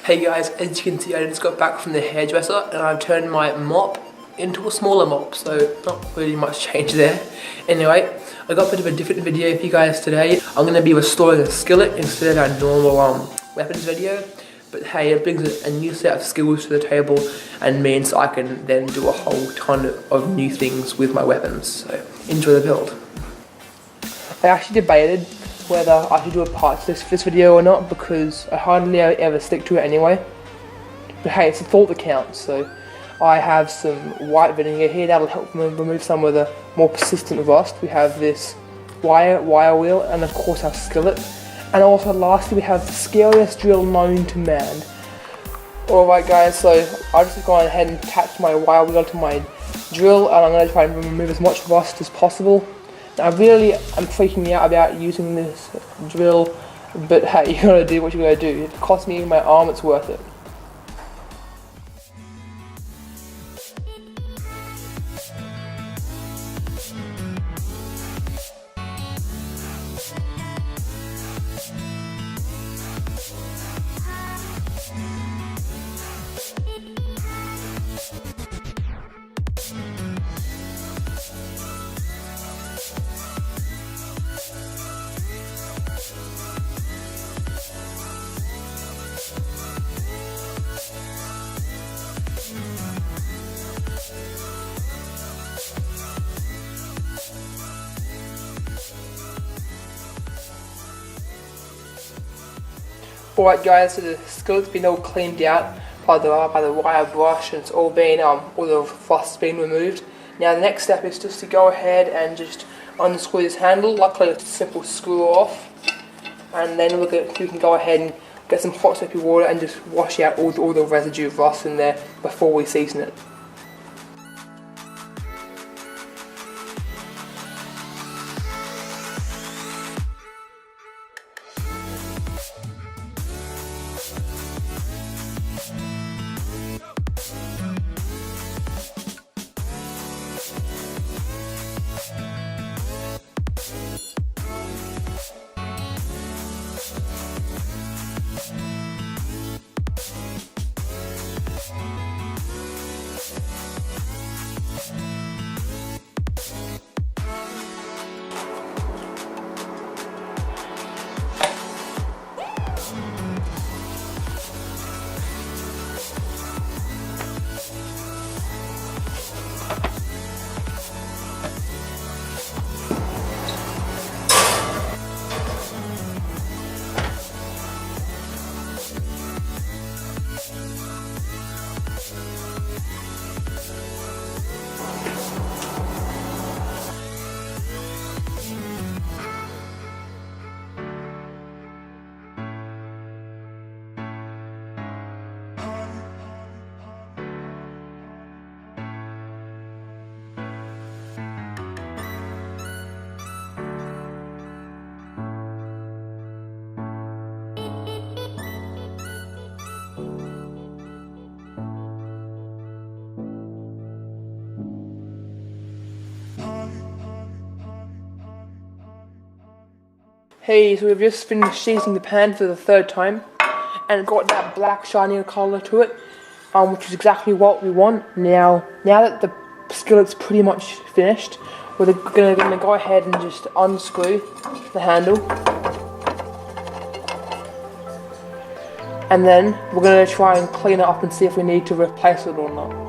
Hey guys, as you can see I just got back from the hairdresser and I've turned my mop into a smaller mop, so not really much change there. Anyway, I got a bit of a different video for you guys today. I'm going to be restoring a skillet instead of our normal weapons video. But hey, it brings a new set of skills to the table and means I can then do a whole ton of new things with my weapons. So enjoy the build. I actually debated whether I should do a part to this video or not because I hardly ever stick to it anyway. But hey, it's a thought that counts. So I have some white vinegar here that'll help remove some of the more persistent rust. We have this wire wheel and of course our skillet. And also lastly we have the scariest drill known to man. Alright guys, so I'll just go ahead and attach my wire wheel to my drill and I'm going to try and remove as much rust as possible. I really am freaking out about using this drill, but hey, you gotta do what you gotta do. If it costs me my arm, it's worth it. Alright guys, so the skillet's been all cleaned out by the wire brush and it's all been, all the frost's been removed. Now the next step is just to go ahead and just unscrew this handle. Luckily it's a simple screw off. And then we can go ahead and get some hot soapy water and just wash out all the residue of rust in there before we season it. Hey, so we've just finished seasoning the pan for the third time and got that black shiny colour to it, which is exactly what we want. Now that the skillet's pretty much finished, we're gonna go ahead and just unscrew the handle. And then we're gonna try and clean it up and see if we need to replace it or not.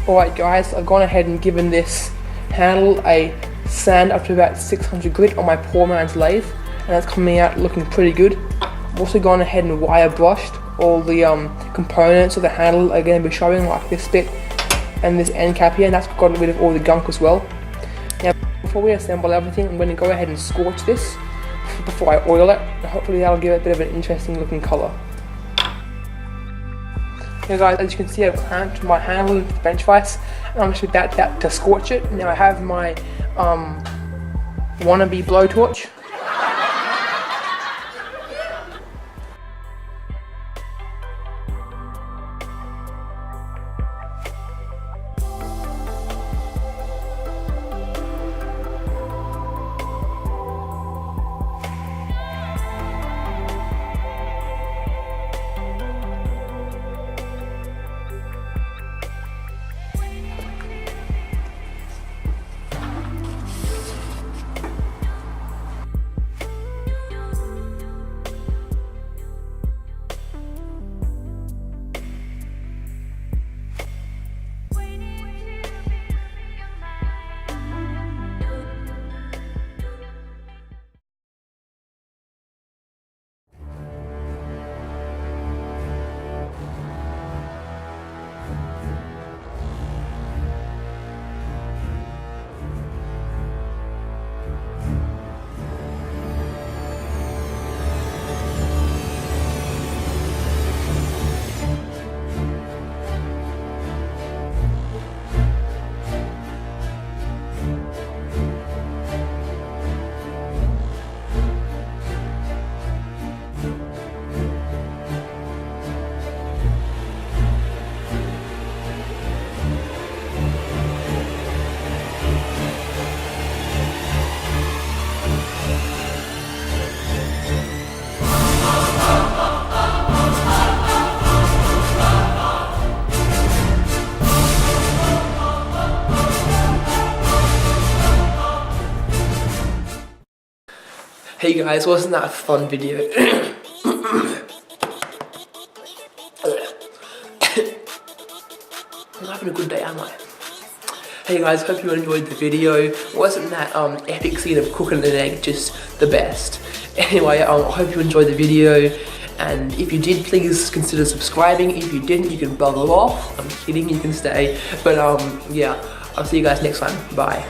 Alright guys, I've gone ahead and given this handle a sand up to about 600 grit on my poor man's lathe, and that's coming out looking pretty good. I've also gone ahead and wire brushed all the components of the handle are going to be showing, like this bit and this end cap here, and that's got rid of all the gunk as well. Now before we assemble everything, I'm going to go ahead and scorch this before I oil it, and hopefully that'll give it a bit of an interesting looking colour. Okay guys, as you can see, I've clamped my handle with the bench vise, and I'm just about to scorch it. Now I have my wannabe blowtorch. Hey guys, wasn't that a fun video? I'm having a good day, am I? Hey guys, hope you enjoyed the video. Wasn't that epic scene of cooking an egg just the best? Anyway, I hope you enjoyed the video, and if you did, please consider subscribing. If you didn't, you can bugger off. I'm kidding, you can stay. But yeah, I'll see you guys next time. Bye.